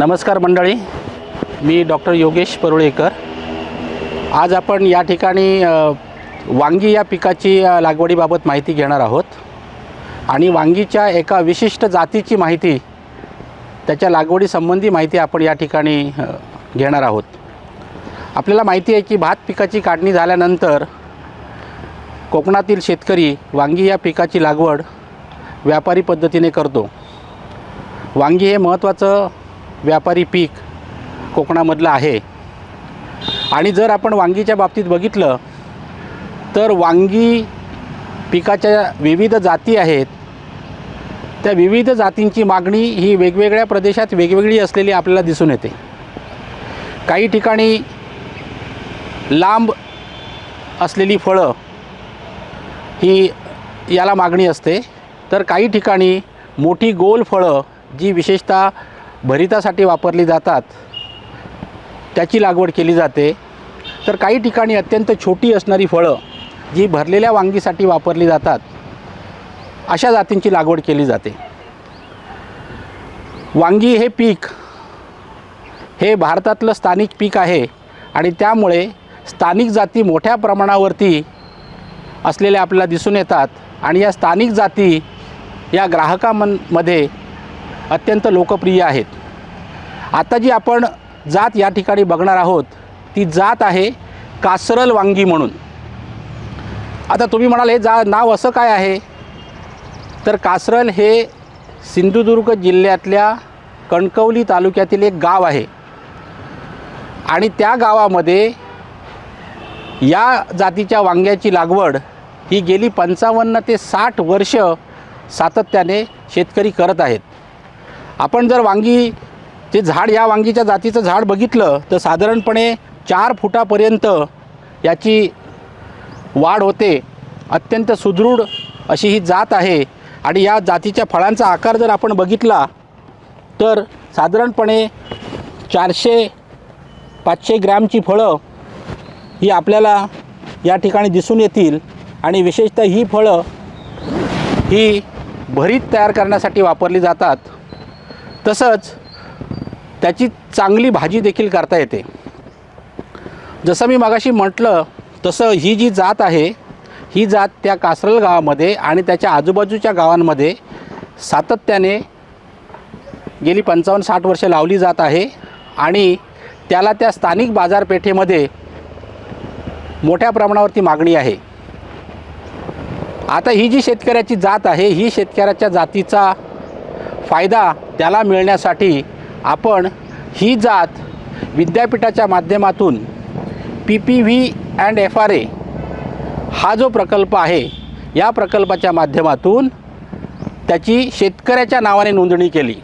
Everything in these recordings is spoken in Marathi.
नमस्कार मंडळी, मी डॉक्टर योगेश परुळेकर। आज आपण या ठिकाणी वांगी या पिकाची लागवडीबाबत माहिती घेणार आहोत आणि वांगीच्या एका विशिष्ट जातीची माहिती, त्याच्या लागवडीसंबंधी माहिती आपण या ठिकाणी घेणार आहोत। आपल्याला माहिती आहे की भात पिकाची काढणी झाल्यानंतर कोकणातील शेतकरी वांगी या पिकाची लागवड व्यापारी पद्धतीने करतो। वांगी हे महत्त्वाचं व्यापारी पीक कोकणामधलं आहे आणि जर आपण वांगीच्या बाबतीत बघितलं तर वांगी पिकाच्या विविध जाती आहेत। त्या विविध जातींची मागणी ही वेगवेगळ्या प्रदेशात वेगवेगळी असलेली आपल्याला दिसून येते। काही ठिकाणी लांब असलेली फळं ही याला मागणी असते, तर काही ठिकाणी मोठी गोल फळं जी विशेषतः भरितासाठी वापरली जातात त्याची लागवड केली जाते, तर काही ठिकाणी अत्यंत छोटी असणारी फळं जी भरलेल्या वांगीसाठी वापरली जातात अशा जातींची लागवड केली जाते। वांगी हे पीक हे भारतातलं स्थानिक पीक आहे आणि त्यामुळे स्थानिक जाती मोठ्या प्रमाणावरती असलेल्या आपल्याला दिसून येतात आणि या स्थानिक जाती या ग्राहकांमध्ये अत्यंत लोकप्रिय आहेत। आता जी आपण जात या ठिकाणी बघणार आहोत ती जात आहे कासरल वांगी म्हणून। आता तुम्ही म्हणाल हे नाव असं काय आहे, तर कासरल हे सिंधुदुर्ग जिल्ह्यातल्या कणकवली तालुक्यातील एक गाव आहे आणि त्या गावामध्ये या जातीच्या वांग्याची लागवड ही गेली 55 ते 60 वर्ष सातत्याने शेतकरी करत आहेत। आपण जर वांगीचे झाड, या वांगीच्या जातीचं झाड बघितलं तर साधारणपणे 4 फुटापर्यंत याची वाढ होते। अत्यंत सुदृढ अशी ही जात आहे आणि या जातीच्या फळांचा आकार जर आपण बघितला तर साधारणपणे 400-500 ग्रॅमची फळं ही आपल्याला या ठिकाणी दिसून येतील आणि विशेषतः ही फळं ही भरीत तयार करण्यासाठी वापरली जातात। तसंच त्याची चांगली भाजी देखील करता येते। जसं मी मगाशी म्हटलं तसं ही जी जात आहे ही जात त्या कासरल गावामध्ये आणि त्याच्या आजूबाजूच्या गावांमध्ये सातत्याने गेली 55-60 वर्ष लावली जात आहे आणि त्याला त्या स्थानिक बाजारपेठेमध्ये मोठ्या प्रमाणावरती मागणी आहे। आता ही जी शेतकऱ्याची जात आहे ही शेतकऱ्याच्या जातीचा फायदा त्याला मिळण्यासाठी आपण ही जात विद्यापीठाच्या माध्यमातून PPV and FRA हा जो प्रकल्प आहे या प्रकल्पाच्या माध्यमातून त्याची शेतकऱ्याच्या नावाने नोंदणी केली।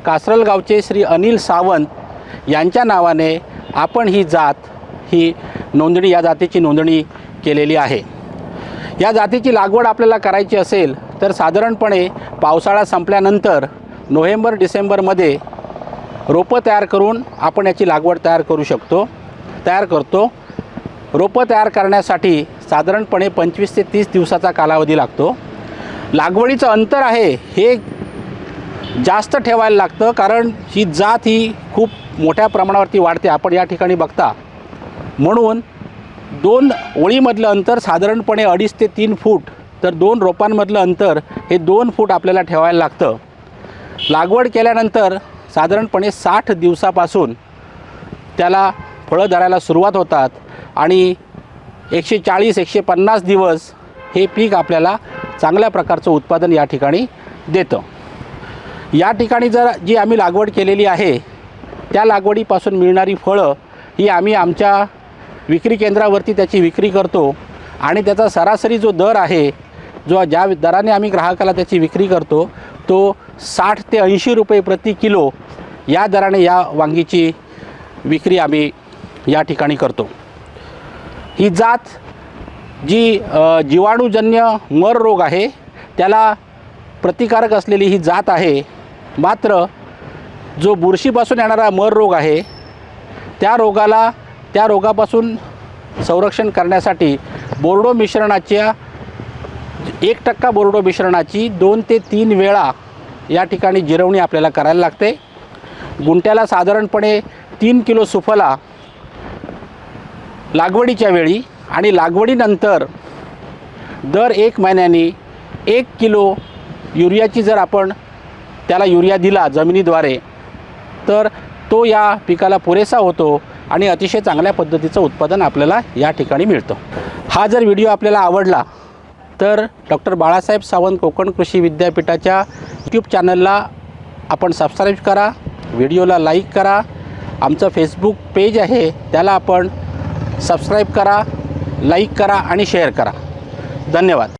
कासरल गावचे श्री अनिल सावंत यांच्या नावाने आपण ही जात या जातीची नोंदणी केलेली आहे। या जातीची लागवड आपल्याला करायची असेल तर साधारणपणे पावसाळा संपल्यानंतर नोव्हेंबर-डिसेंबरमध्ये रोपं तयार करून आपण याची लागवड तयार करतो। रोपं तयार करण्यासाठी साधारणपणे 25 ते 30 दिवसाचा कालावधी लागतो। लागवडीचं अंतर आहे हे जास्त ठेवायला लागतं, कारण ही जात ही खूप मोठ्या प्रमाणावरती वाढते आपण या ठिकाणी बघता। म्हणून 2 ओळीमधलं अंतर साधारणपणे 2.5 ते 3 फूट, तर 2 रोपांमधलं अंतर हे 2 फूट आपल्याला ठेवायला लागतं। लागवड केल्यानंतर साधारणपणे 60 दिवसापासून त्याला फळं धरायला सुरुवात होतात आणि 140-150 दिवस हे पीक आपल्याला चांगल्या प्रकारचं उत्पादन या ठिकाणी देतं। या ठिकाणी जी आम्ही लागवड केलेली आहे त्या लागवडीपासून मिळणारी फळं ही आम्ही आमच्या विक्री केंद्रावरती त्याची विक्री करतो आणि त्याचा सरासरी जो दर आहे, ज्या दराने आम्ही ग्राहकाला त्याची विक्री करतो तो 60 ते 80 रुपये प्रति किलो या दराने या वांगीची विक्री आम्ही या ठिकाणी करतो। ही जात जी जीवाणूजन्य मर रोग आहे त्याला प्रतिकारक असलेली ही जात आहे, मात्र जो बुरशीपासून येणारा मर रोग आहे त्या रोगापासून संरक्षण करण्यासाठी बोर्डो मिश्रणाच्या 1% बोर्डो मिश्रणाची 2 ते 3 वेळा या ठिकाणी जिरवणी आपल्याला करायला लागते। गुंठ्याला साधारणपणे 3 किलो सुफला लागवडीच्या वेळी आणि लागवडीनंतर दर 1 महिन्याने 1 किलो युरियाची जर आपण त्याला युरिया दिला जमिनीद्वारे तर तो या पिकाला पुरेसा होतो आणि अतिशय चांगल्या पद्धतीचं उत्पादन आपल्याला या ठिकाणी मिळतं. हा जर व्हिडिओ आपल्याला आवडला तर डॉक्टर बाळासाहेब सावंत कोकण कृषी विद्यापीठाच्या यूट्यूब चॅनलला आपण सबस्क्राईब करा, व्हिडिओला लाईक करा. आमचं फेसबुक पेज आहे त्याला आपण सबस्क्राईब करा, लाईक करा आणि शेअर करा. धन्यवाद.